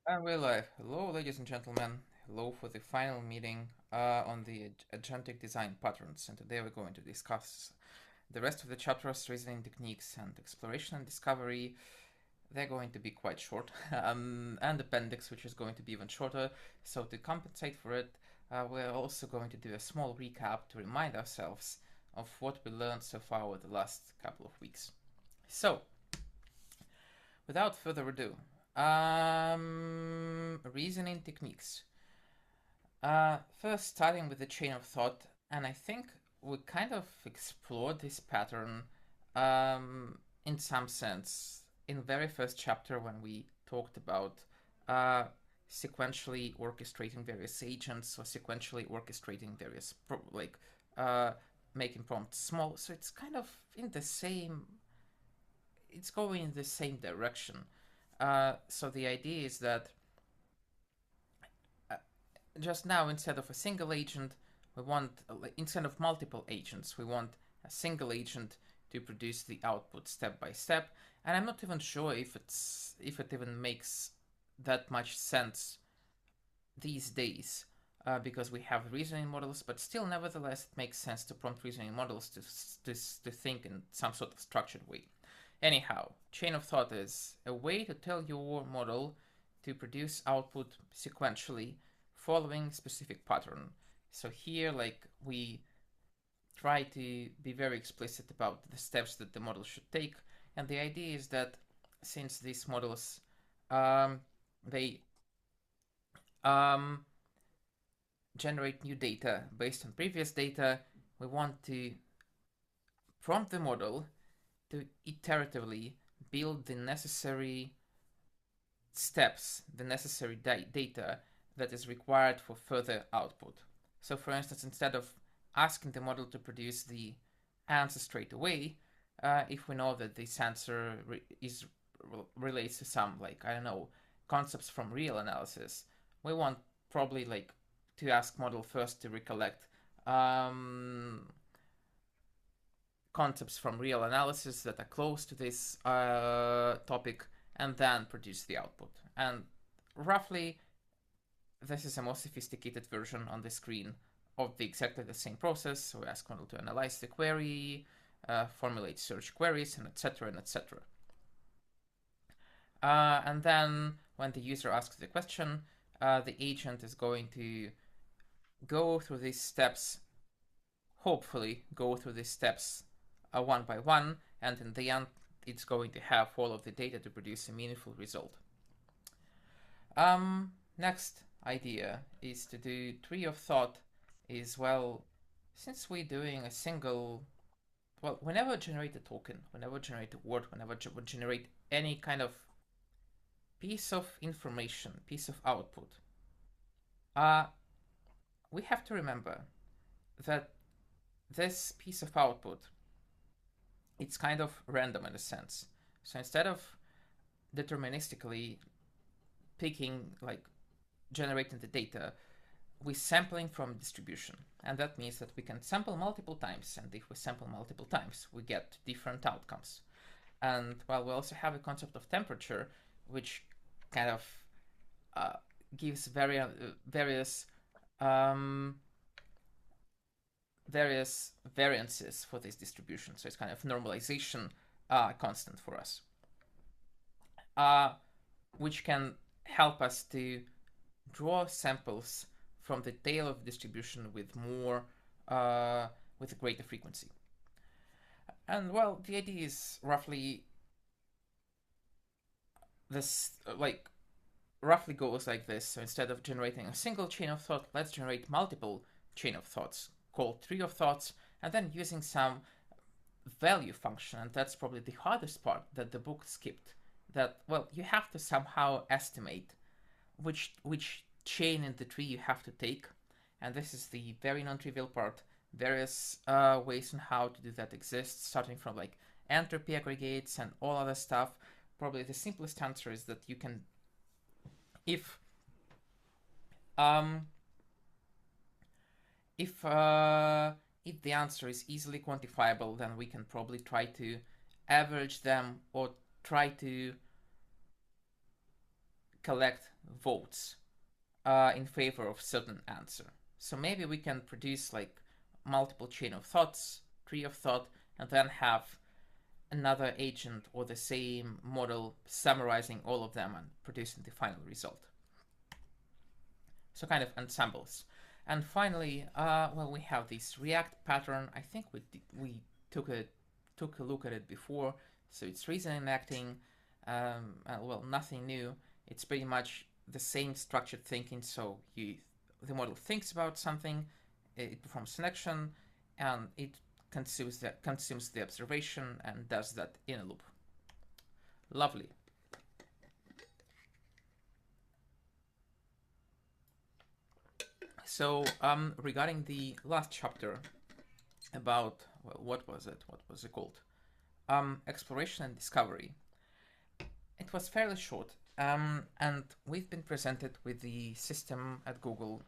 And we're live. Hello, ladies and gentlemen. Hello for the final meeting on the Agentic Design Patterns. And today we're going to discuss the rest of the chapters, reasoning techniques, and exploration and discovery. They're going to be quite short. And Appendix, which is going to be even shorter. So to compensate for it, we're also going to do a small recap to remind ourselves of what we learned so far over the last couple of weeks. So, without further ado, reasoning techniques. First, starting with the chain of thought, and I think we kind of explored this pattern in some sense in the very first chapter when we talked about uh, sequentially orchestrating various agents or sequentially orchestrating various uh, making prompts small. So it's kind of in the same. It's going in the same direction. So the idea is that uh, just now, instead of a single agent, we want, instead of multiple agents, we want a single agent to produce the output step by step. And I'm not even sure if it even makes that much sense these days, because we have reasoning models, but still, nevertheless, it makes sense to prompt reasoning models to think in some sort of structured way. Anyhow, chain of thought is a way to tell your model to produce output sequentially following specific pattern. So here, like, we try to be very explicit about the steps that the model should take. And the idea is that since these models, they generate new data based on previous data, we want to prompt the model to iteratively build the necessary steps, the necessary data that is required for further output. So for instance, instead of asking the model to produce the answer straight away, if we know that this answer relates to some, like, I don't know, concepts from real analysis, we want probably like to ask model first to recollect concepts from real analysis that are close to this topic, and then produce the output. And roughly, this is a more sophisticated version on the screen of exactly the same process. So we ask model to analyze the query, formulate search queries, and etc. and etc. And then when the user asks the question, the agent is going to go through these steps, hopefully go through these steps one by one, and in the end, it's going to have all of the data to produce a meaningful result. Next idea is to do tree of thought is, well, since we're doing a single, well, whenever we generate a token, whenever we generate a word, whenever we generate any kind of piece of information, piece of output, we have to remember that this piece of output, it's kind of random in a sense. So instead of deterministically picking, like, generating the data, we're sampling from distribution. And that means that we can sample multiple times. And if we sample multiple times, we get different outcomes. And well, we also have a concept of temperature, which kind of gives various variances for this distribution. So it's kind of normalization constant for us, which can help us to draw samples from the tail of the distribution with with a greater frequency. And well, the idea is roughly this, like, roughly goes like this. So instead of generating a single chain of thought, let's generate multiple chain of thoughts called tree of thoughts, and then using some value function. And that's probably the hardest part that the book skipped. That, well, you have to somehow estimate which chain in the tree you have to take, and this is the very non-trivial part. Various ways on how to do that exist, starting from like entropy aggregates and all other stuff. Probably the simplest answer is that you can, if the answer is easily quantifiable, then we can probably try to average them or try to collect votes in favor of certain answer. So maybe we can produce like multiple chain of thoughts, tree of thought, and then have another agent or the same model summarizing all of them and producing the final result. So kind of ensembles. And finally, well, we have this React pattern. I think we took a look at it before. So it's reasoning and acting. Well, nothing new. It's pretty much the same structured thinking. So the model thinks about something, it performs an action, and it consumes the observation and does that in a loop. Lovely. So regarding the last chapter about, well, what was it called? Exploration and discovery. It was fairly short, and we've been presented with the system at Google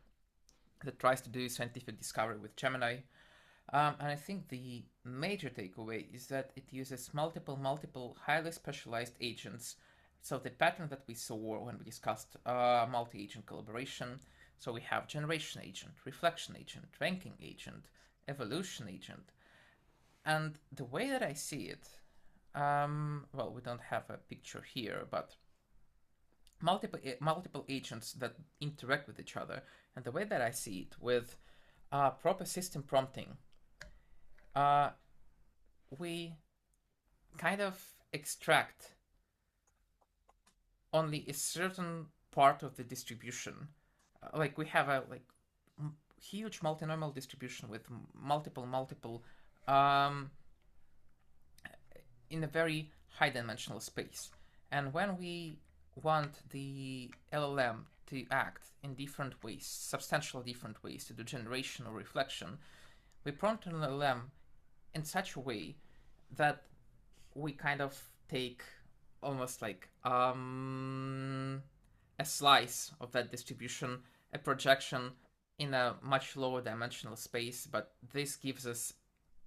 that tries to do scientific discovery with Gemini. And I think the major takeaway is that it uses multiple highly specialized agents. So the pattern that we saw when we discussed multi-agent collaboration. So we have generation agent, reflection agent, ranking agent, evolution agent. And the way that I see it, well, we don't have a picture here, but multiple agents that interact with each other. And the way that I see it with proper system prompting, we kind of extract only a certain part of the distribution. Like we have a huge multinomial distribution with multiple in a very high dimensional space. And when we want the LLM to act in different ways, substantially different ways, to do generation or reflection, we prompt an LLM in such a way that we kind of take almost like a slice of that distribution, a projection in a much lower dimensional space, but this gives us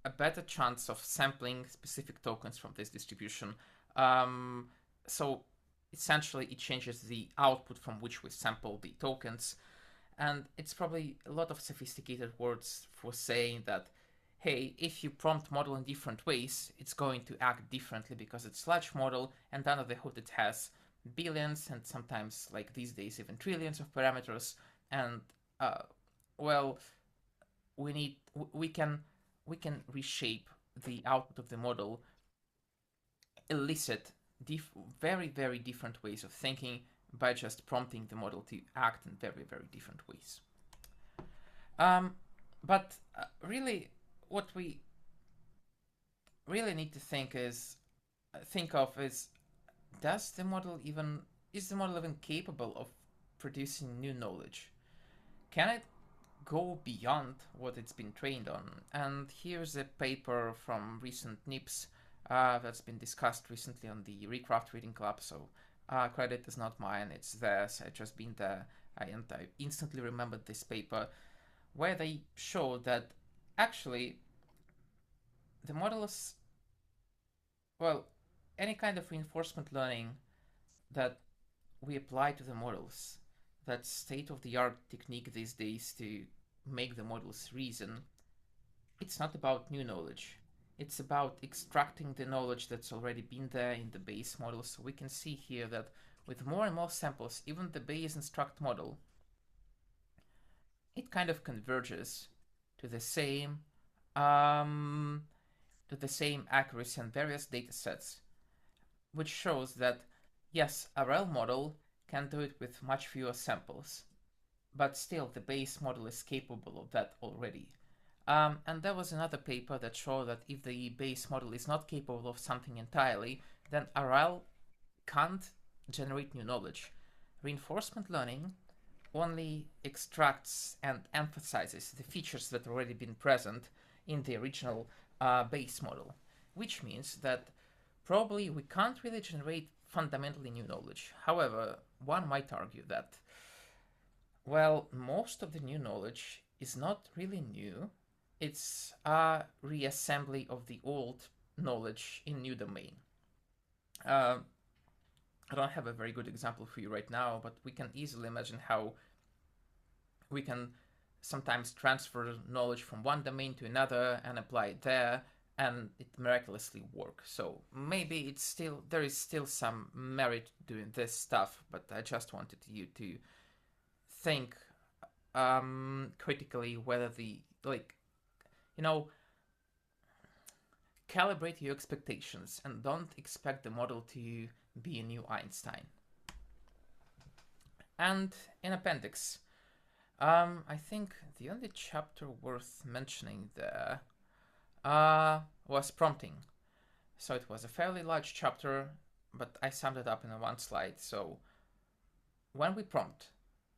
a better chance of sampling specific tokens from this distribution. So essentially it changes the output from which we sample the tokens. And it's probably a lot of sophisticated words for saying that, hey, if you prompt model in different ways, it's going to act differently because it's large model, and under the hood it has billions and sometimes, like these days, even trillions of parameters. And well, we can reshape the output of the model, elicit very different ways of thinking by just prompting the model to act in very different ways. But really, what we really need to think of is, is the model even capable of producing new knowledge? Can it go beyond what it's been trained on? And here's a paper from recent NIPS that's been discussed recently on the Recraft Reading Club, so credit is not mine, it's theirs. I've just been there, and I instantly remembered this paper, where they show that actually the models, well, any kind of reinforcement learning that we apply to the models, that state-of-the-art technique these days to make the models reason, it's not about new knowledge. It's about extracting the knowledge that's already been there in the base model. So we can see here that with more and more samples, even the base instruct model, it kind of converges to the same accuracy on various data sets, which shows that yes, a RL model can do it with much fewer samples, but still the base model is capable of that already. And there was another paper that showed that if the base model is not capable of something entirely, then RL can't generate new knowledge. Reinforcement learning only extracts and emphasizes the features that already been present in the original base model, which means that probably we can't really generate fundamentally new knowledge. However, one might argue that, well, most of the new knowledge is not really new. It's a reassembly of the old knowledge in new domain. I don't have a very good example for you right now, but we can easily imagine how we can sometimes transfer knowledge from one domain to another and apply it there, and it miraculously works. So maybe there is still some merit doing this stuff, but I just wanted you to think critically whether calibrate your expectations and don't expect the model to be a new Einstein. And in Appendix, I think the only chapter worth mentioning there was prompting. So it was a fairly large chapter, but I summed it up in one slide. So when we prompt,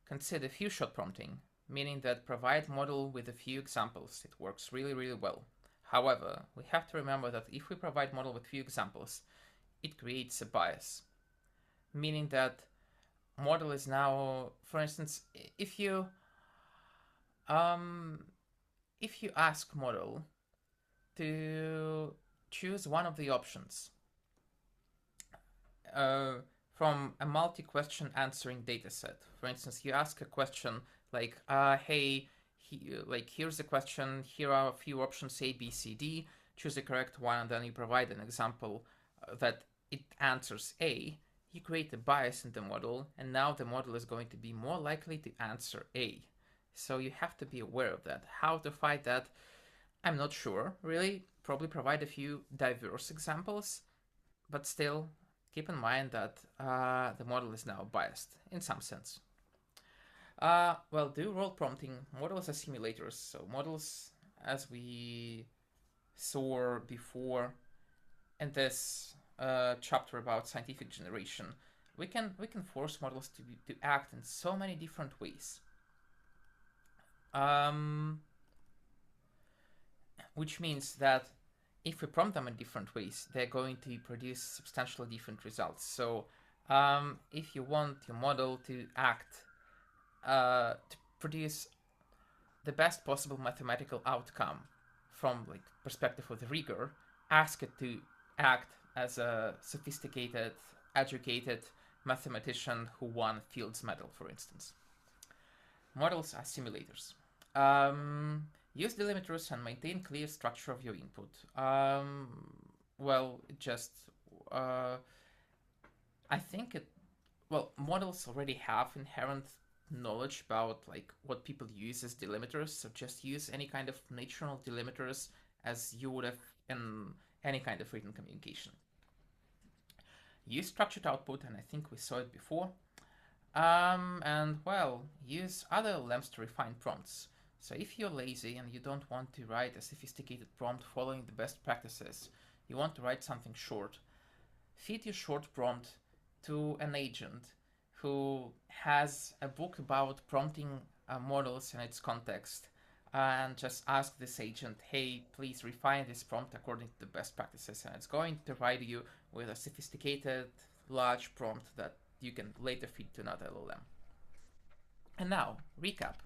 consider few-shot prompting, meaning that provide model with a few examples. It works really, really well. However, we have to remember that if we provide model with few examples, it creates a bias, meaning that model is now, for instance, if you ask model to choose one of the options from a multi-question answering dataset. For instance, you ask a question like, hey, here's a question, here are a few options A, B, C, D, choose the correct one, and then you provide an example that it answers A. You create a bias in the model, and now the model is going to be more likely to answer A. So you have to be aware of that. How to fight that, I'm not sure, really. Probably provide a few diverse examples, but still keep in mind that the model is now biased in some sense. Well, do role prompting. Models are simulators. So models, as we saw before in this chapter about scientific generation, we can force models to act in so many different ways. Which means that if we prompt them in different ways, they're going to produce substantially different results. So if you want your model to act, to produce the best possible mathematical outcome from perspective of the rigor, ask it to act as a sophisticated, educated mathematician who won Fields Medal, for instance. Models are simulators. Use delimiters and maintain clear structure of your input. I think models already have inherent knowledge about what people use as delimiters, so just use any kind of natural delimiters as you would have in any kind of written communication. Use structured output, and I think we saw it before. Use other LLMs to refine prompts. So if you're lazy and you don't want to write a sophisticated prompt following the best practices, you want to write something short, feed your short prompt to an agent who has a book about prompting models in its context, and just ask this agent, hey, please refine this prompt according to the best practices, and it's going to provide you with a sophisticated, large prompt that you can later feed to another LLM. And now, recap.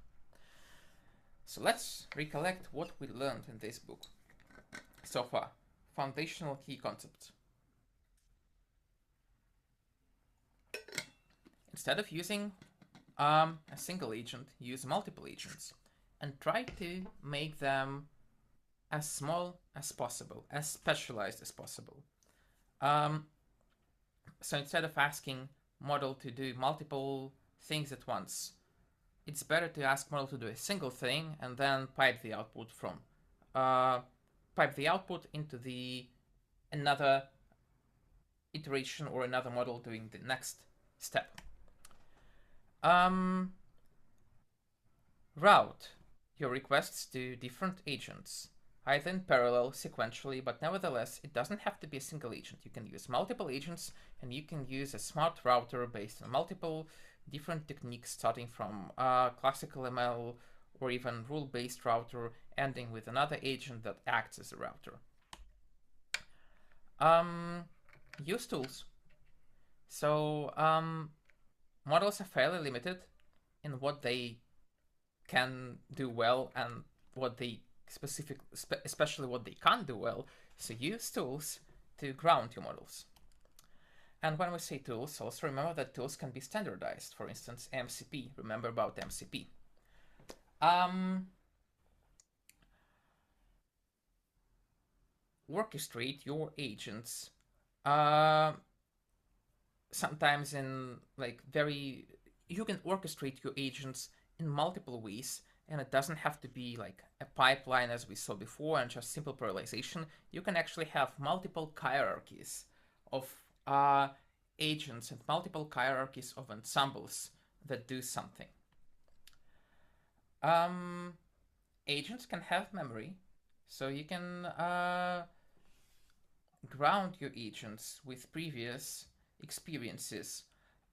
So let's recollect what we learned in this book so far. Foundational key concepts. Instead of using a single agent, use multiple agents and try to make them as small as possible, as specialized as possible. So instead of asking model to do multiple things at once, it's better to ask model to do a single thing and then pipe the output into another iteration or another model doing the next step. Route your requests to different agents, either in parallel, sequentially, but nevertheless, it doesn't have to be a single agent. You can use multiple agents, and you can use a smart router based on multiple different techniques, starting from classical ML or even rule-based router, ending with another agent that acts as a router. Use tools. So models are fairly limited in what they can do well and what they especially what they can't do well. So use tools to ground your models. And when we say tools, also remember that tools can be standardized. For instance, MCP. Remember about MCP. Orchestrate your agents. Sometimes in like you can orchestrate your agents in multiple ways, and it doesn't have to be like a pipeline as we saw before and just simple parallelization. You can actually have multiple hierarchies of agents and multiple hierarchies of ensembles that do something. Agents can have memory, so you can ground your agents with previous experiences,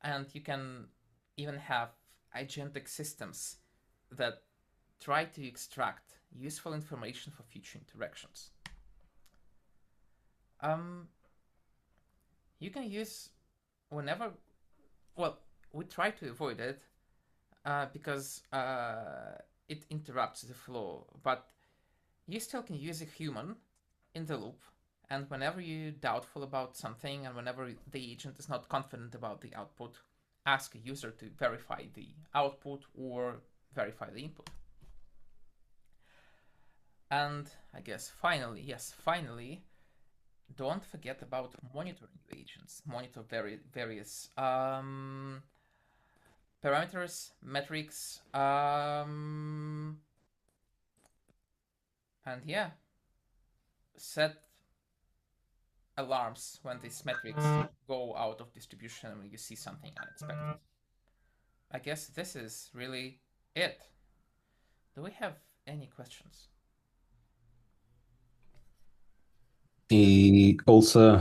and you can even have agentic systems that try to extract useful information for future interactions. You can use whenever, well, we try to avoid it because it interrupts the flow, but you still can use a human in the loop, and whenever you're doubtful about something and whenever the agent is not confident about the output, ask a user to verify the output or verify the input. And I guess finally, don't forget about monitoring your agents. Monitor various parameters, metrics, and yeah, set alarms when these metrics go out of distribution and when you see something unexpected. I guess this is really it. Do we have any questions? Also,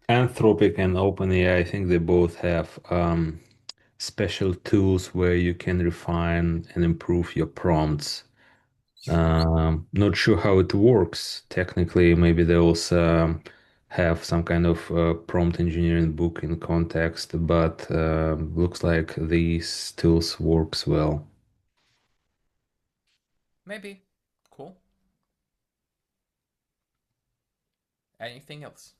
Anthropic and OpenAI, I think they both have special tools where you can refine and improve your prompts. Not sure how it works technically. Maybe they also have some kind of prompt engineering book in context, but looks like these tools works well. Maybe. Cool. Anything else?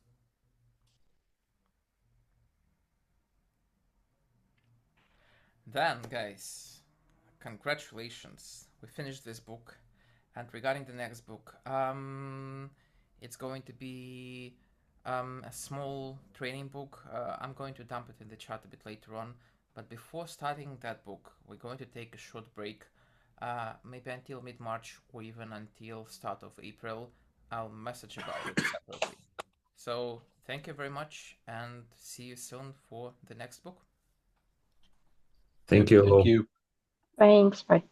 Then, guys, congratulations. We finished this book. And regarding the next book, it's going to be a small training book. I'm going to dump it in the chat a bit later on. But before starting that book, we're going to take a short break, maybe until mid-March or even until start of April. I'll message about it separately. So thank you very much and see you soon for the next book. Thank you. Thank you. Thanks. Bye.